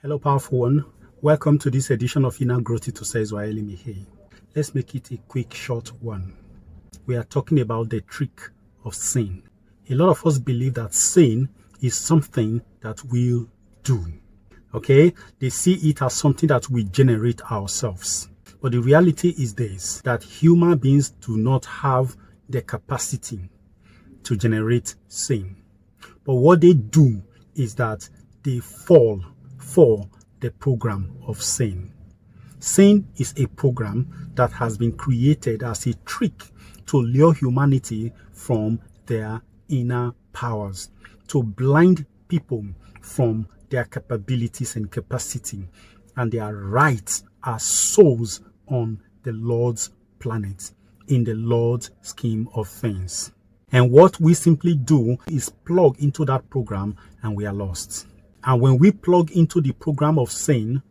Hello, powerful one. Welcome to this edition of Inner Growth to Swahili Mihe. Let's make it a quick, short one. We are talking about the trick of sin. A lot of us believe that sin is something that we'll do. Okay? They see it as something that we generate ourselves. But the reality is this, that human beings do not have the capacity to generate sin. But what they do is that they fall for the program of sin. Sin is a program that has been created as a trick to lure humanity from their inner powers, to blind people from their capabilities and capacity and their rights as souls on the Lord's planet, in the Lord's scheme of things. And what we simply do is plug into that program and we are lost. And when we plug into the program of sin,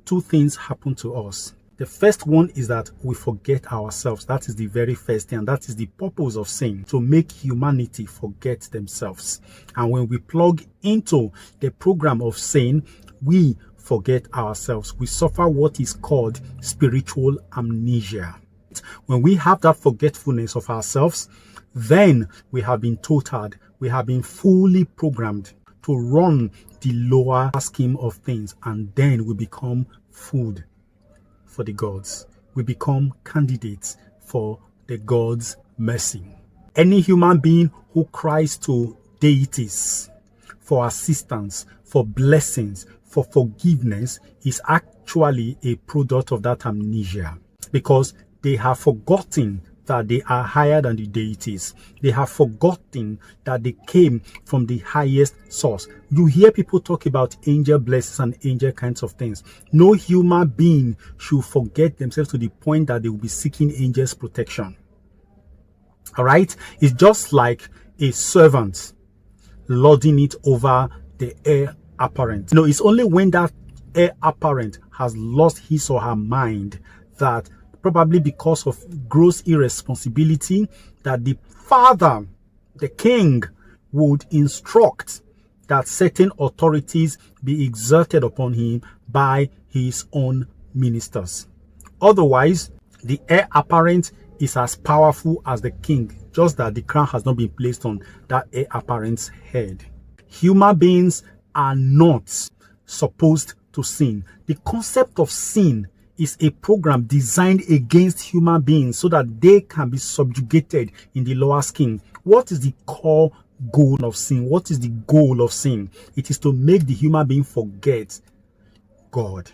two things happen to us. The first one is that we forget ourselves. That is the very first thing. And that is the purpose of sin, to make humanity forget themselves. And when we plug into the program of sin, we forget ourselves. We suffer what is called spiritual amnesia. When we have that forgetfulness of ourselves, then we have been totaled. We have been fully programmed to run the lower scheme of things, and then we become food for the gods. We become candidates for the gods' mercy. Any human being who cries to deities for assistance, for blessings, for forgiveness is actually a product of that amnesia, because they have forgotten that they are higher than the deities. They have forgotten that they came from the highest source. You hear people talk about angel blessings and angel kinds of things. No human being should forget themselves to the point that they will be seeking angels' protection. All right? It's just like a servant lording it over the heir apparent. It's only when that heir apparent has lost his or her mind, that probably because of gross irresponsibility, that the father, the king, would instruct that certain authorities be exerted upon him by his own ministers. Otherwise, the heir apparent is as powerful as the king, just that the crown has not been placed on that heir apparent's head. Human beings are not supposed to sin. The concept of sin is a program designed against human beings so that they can be subjugated in the lower scheme. What is the core goal of sin? What is the goal of sin? It is to make the human being forget God,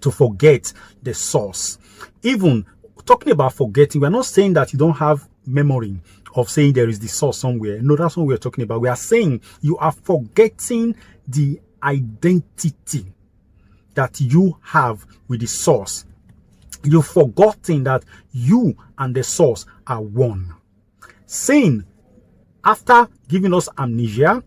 to forget the source. Even talking about forgetting, we're not saying that you don't have memory of saying there is the source somewhere. No, that's what we're talking about. We are saying you are forgetting the identity that you have with the source. You've forgotten that you and the source are one. Sin, after giving us amnesia,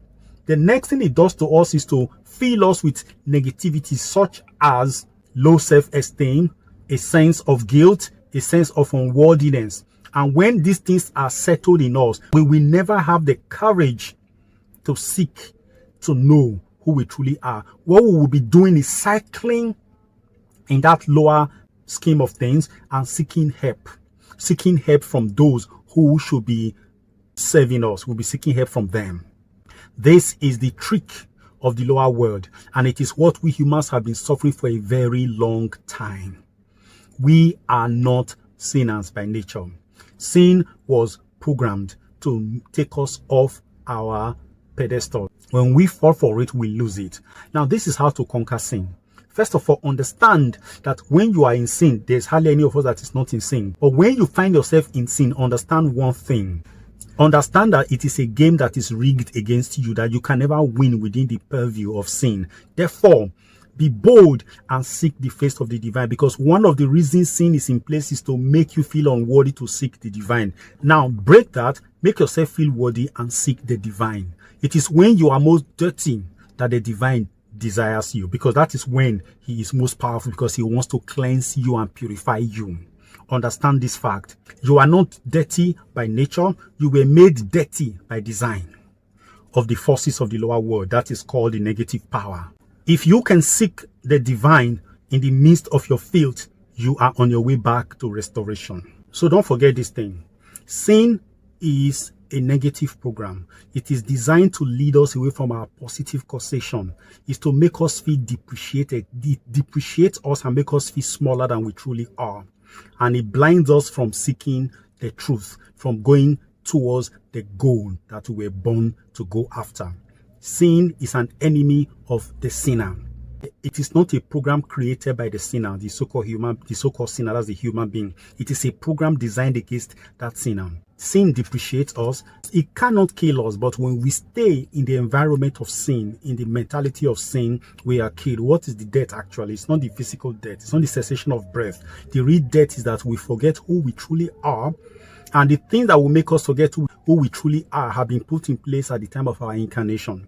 the next thing it does to us is to fill us with negativity, such as low self-esteem, a sense of guilt, a sense of unworthiness. And when these things are settled in us, we will never have the courage to seek to know who we truly are. What we will be doing is cycling in that lower scheme of things and seeking help from those who should be serving us. We'll be seeking help from them. This is the trick of the lower world, and it is what we humans have been suffering for a very long time. We are not sinners by nature. Sin was programmed to take us off our pedestal. When we fall for it, we lose it. Now, this is how to conquer sin. First of all, understand that when you are in sin, there's hardly any of us that is not in sin. But when you find yourself in sin, understand one thing. Understand that it is a game that is rigged against you, that you can never win within the purview of sin. Therefore, be bold and seek the face of the divine, because one of the reasons sin is in place is to make you feel unworthy to seek the divine. Now, break that, make yourself feel worthy and seek the divine. It is when you are most dirty that the divine desires you, because that is when he is most powerful, because he wants to cleanse you and purify you. Understand this fact. You are not dirty by nature. You were made dirty by design of the forces of the lower world. That is called the negative power. If you can seek the divine in the midst of your filth, you are on your way back to restoration. So don't forget this thing. Sin is a negative program. It is designed to lead us away from our positive causation. It's to make us feel depreciated. It depreciates us and make us feel smaller than we truly are. And it blinds us from seeking the truth, from going towards the goal that we were born to go after. Sin is an enemy of the sinner. It is not a program created by the sinner, the so-called sinner, that's the human being. It is a program designed against that sinner. Sin depreciates us. It cannot kill us, but when we stay in the environment of sin, in the mentality of sin, we are killed. What is the death actually? It's not the physical death. It's not the cessation of breath. The real death is that we forget who we truly are, and the things that will make us forget who we truly are have been put in place at the time of our incarnation.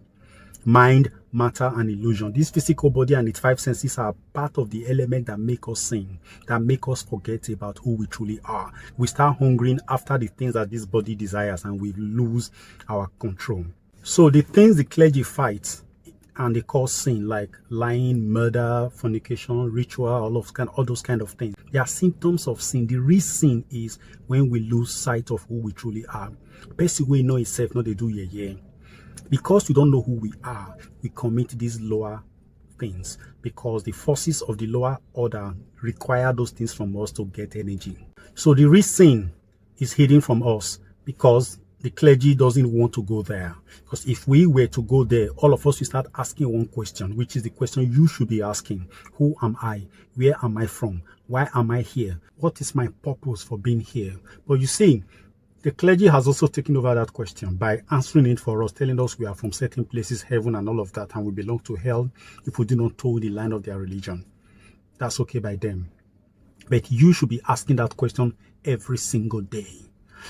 Mind, matter, and illusion. This physical body and its five senses are part of the element that make us sin, that make us forget about who we truly are. We start hungering after the things that this body desires, and we lose our control. So the things the clergy fight and they call sin, like lying, murder, fornication, ritual, all those kind of things, they are symptoms of sin. The real sin is when we lose sight of who we truly are. Best way know itself, not they do yeah. Because we don't know who we are, we commit these lower things, because the forces of the lower order require those things from us to get energy. So the real sin is hidden from us because the clergy doesn't want to go there. Because if we were to go there, all of us will start asking one question, which is the question you should be asking. Who am I? Where am I from? Why am I here? What is my purpose for being here? But you see, the clergy has also taken over that question by answering it for us, telling us we are from certain places, heaven and all of that, and we belong to hell if we do not toe the line of their religion. That's okay by them. But you should be asking that question every single day.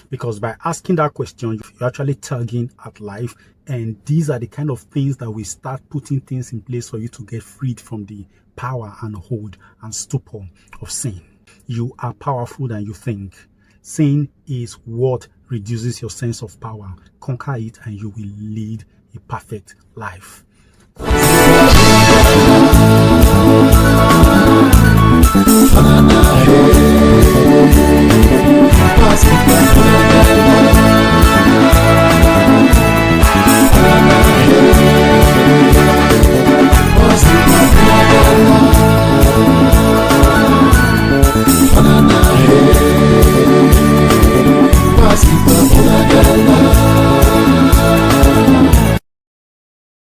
Because by asking that question, you're actually tugging at life. And these are the kind of things that we start putting things in place for you to get freed from the power and hold and stupor of sin. You are powerful than you think. Sin is what reduces your sense of power. Conquer it and you will lead a perfect life. Bye.